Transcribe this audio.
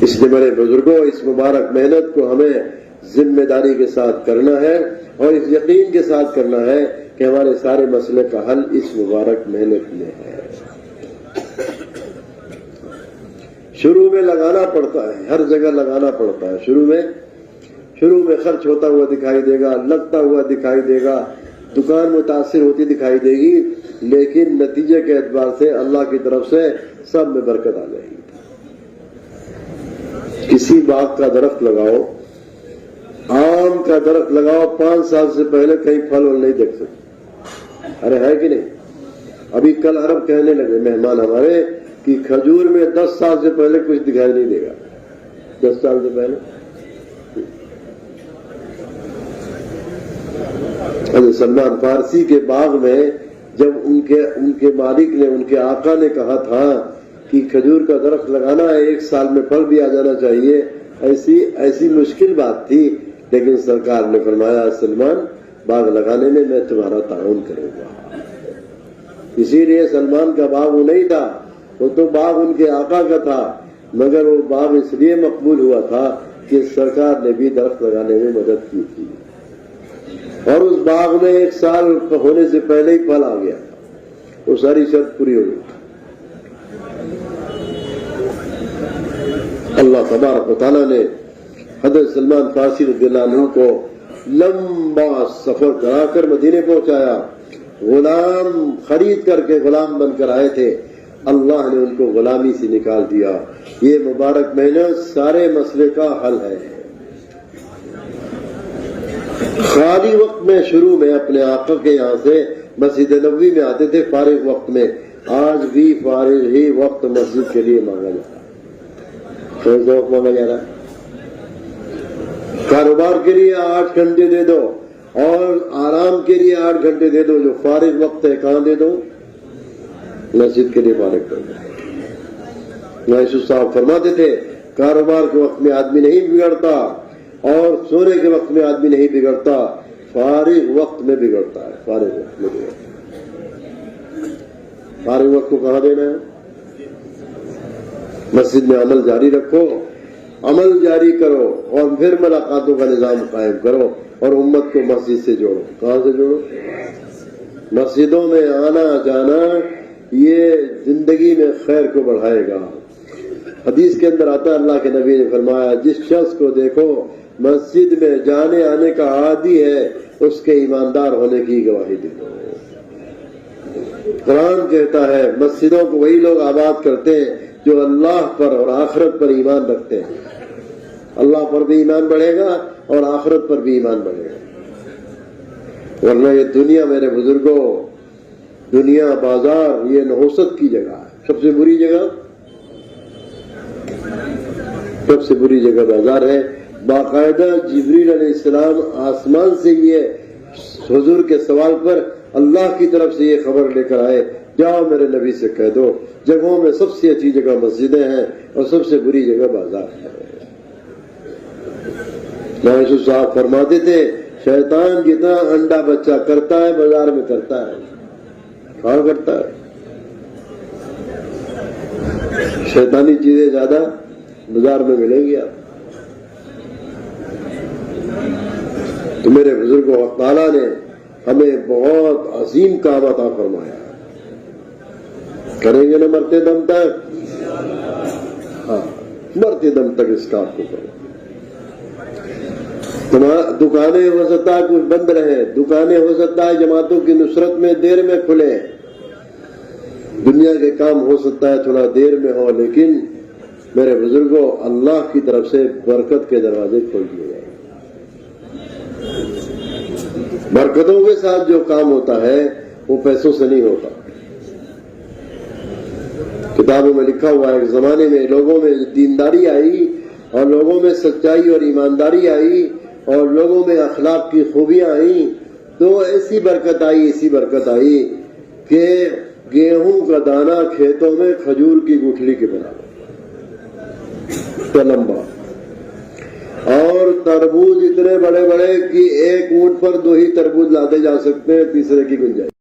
اس لیے میرے بزرگوں اس مبارک محنت کو ہمیں ذمہ داری کے ساتھ کرنا ہے اور اس یقین کے ساتھ کرنا ہے کہ ہمارے سارے مسئلے کا حل اس مبارک محنت میں ہے۔ شروع میں لگانا پڑتا ہے، ہر جگہ لگانا پڑتا ہے۔ شروع میں خرچ ہوتا ہوا دکھائی دے گا، لگتا ہوا دکھائی دے گا، دکان متاثر ہوتی دکھائی دے گی، لیکن نتیجے کے اعتبار سے اللہ کی طرف سے سب میں برکت آ جائے گی۔ کسی باغ کا درخت لگاؤ، آم کا درخت لگاؤ، 5 سال سے پہلے کہیں پھل نہیں دیکھ سکتے، ارے ہے کہ نہیں؟ ابھی کل عرب کہنے لگے مہمان ہمارے کہ کھجور میں 10 سال سے پہلے کچھ دکھائی نہیں دے گا۔ 10 سال سے پہلے حضرت سلمان فارسی کے باغ میں جب ان کے مالک نے، ان کے آقا نے کہا تھا کہ کھجور کا درخت لگانا ہے، 1 سال میں پھل بھی آ جانا چاہیے، ایسی مشکل بات تھی، لیکن سرکار نے فرمایا سلمان باغ لگانے میں میں تمہارا تعاون کروں گا۔ اسی لیے سلمان کا باغ وہ نہیں تھا، وہ تو باغ ان کے آقا کا تھا، مگر وہ باغ اس لیے مقبول ہوا تھا کہ سرکار نے بھی درخت لگانے میں مدد کی تھی، اور اس باغ میں 1 سال ہونے سے پہلے ہی پھل آ گیا، وہ ساری شرط پوری ہو گئی۔ اللہ تبارک و تعالیٰ نے حضرت سلمان فارسی رضی اللہ عنہ کو لمبا سفر کرا کر مدینے پہنچایا، غلام خرید کر کے غلام بن کر آئے تھے، اللہ نے ان کو غلامی سے نکال دیا۔ یہ مبارک محنت سارے مسئلے کا حل ہے۔ خالی وقت میں شروع میں اپنے آقا کے یہاں سے مسجد نبوی میں آتے تھے فارغ وقت میں، آج بھی فارغ ہی وقت مسجد کے لیے مانگا جاتا ہے، مانگا جا رہا ہے۔ کاروبار کے لیے 8 گھنٹے دے دو اور آرام کے لیے 8 گھنٹے دے دو، جو فارغ وقت ہے کہاں دے دو؟ مسجد کے لیے فارغ کر دو۔ یوسف صاحب فرماتے تھے کاروبار کے وقت میں آدمی نہیں بگڑتا اور سونے کے وقت میں آدمی نہیں بگڑتا، فارغ وقت میں بگڑتا ہے، فارغ وقت میں بگڑتا ہے۔ فارغ وقت کو کہاں دینا ہے؟ مسجد میں عمل جاری رکھو، عمل جاری کرو اور پھر ملاقاتوں کا نظام قائم کرو اور امت کو مسجد سے جوڑو۔ کہاں سے جوڑو؟ مسجدوں میں آنا جانا یہ زندگی میں خیر کو بڑھائے گا۔ حدیث کے اندر آتا ہے اللہ کے نبی نے فرمایا جس شخص کو دیکھو مسجد میں جانے آنے کا عادی ہے اس کے ایماندار ہونے کی گواہی دے دو۔ قرآن کہتا ہے مسجدوں کو وہی لوگ آباد کرتے ہیں جو اللہ پر اور آخرت پر ایمان رکھتے ہیں۔ اللہ پر بھی ایمان بڑھے گا اور آخرت پر بھی ایمان بڑھے گا، ورنہ یہ دنیا میرے بزرگوں، دنیا بازار یہ نحوست کی جگہ ہے، سب سے بری جگہ بازار ہے۔ باقاعدہ جبریل علیہ السلام آسمان سے یہ حضور کے سوال پر اللہ کی طرف سے یہ خبر لے کر آئے، جاؤ میرے نبی سے کہہ دو جگہوں میں سب سے اچھی جگہ مسجدیں ہیں اور سب سے بری جگہ بازار ہے۔ یوسف صاحب فرماتے تھے شیطان جتنا انڈا بچہ کرتا ہے بازار میں کرتا ہے، کہاں کرتا ہے؟ شیطانی چیزیں زیادہ بازار میں ملیں گی آپ تو میرے بزرگوں اللہ تعالیٰ نے ہمیں بہت عظیم کام عطا فرمایا، کریں گے نا مرتے دم تک؟ ہاں، مرتے دم تک اس کام کو کرو۔ دکانیں ہو سکتا ہے کچھ بند رہے، دکانیں ہو سکتا ہے جماعتوں کی نصرت میں دیر میں کھلے، دنیا کے کام ہو سکتا ہے تھوڑا دیر میں ہو، لیکن میرے بزرگوں اللہ کی طرف سے برکت کے دروازے کھول دیے گئے۔ برکتوں کے ساتھ جو کام ہوتا ہے وہ پیسوں سے نہیں ہوتا۔ کتابوں میں لکھا ہوا ہے ایک زمانے میں لوگوں میں دینداری آئی اور لوگوں میں سچائی اور ایمانداری آئی اور لوگوں میں اخلاق کی خوبیاں آئیں تو ایسی برکت آئی کہ گیہوں کا دانہ کھیتوں میں کھجور کی گٹھلی کے برابر لمبا، اور تربوز اتنے بڑے بڑے کہ ایک اونٹ پر 2 ہی تربوز لادے جا سکتے ہیں، تیسرے کی گنجائش